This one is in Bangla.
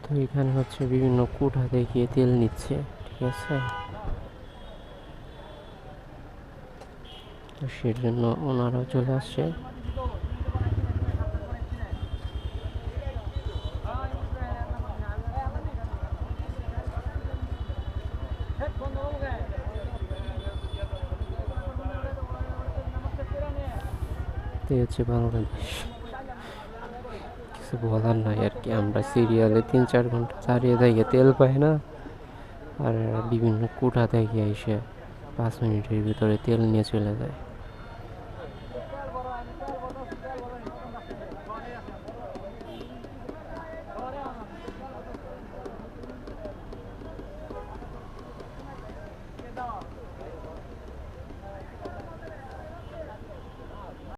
তো এখানে হচ্ছে বিভিন্ন কুঠা দেখিয়ে তেল নিচ্ছে, ঠিক আছে। তো সেজন্য ওনারাও চলে আসছে। তো হচ্ছে বাংলাদেশ, কিছু বলার নাই আর কি। আমরা সিরিয়ালে 3-4 ঘন্টা দাঁড়িয়ে দাঁড়িয়ে তেল পাই না, আর বিভিন্ন কুঠা থেকে এসে 5 মিনিটের ভিতরে তেল নিয়ে চলে যায়।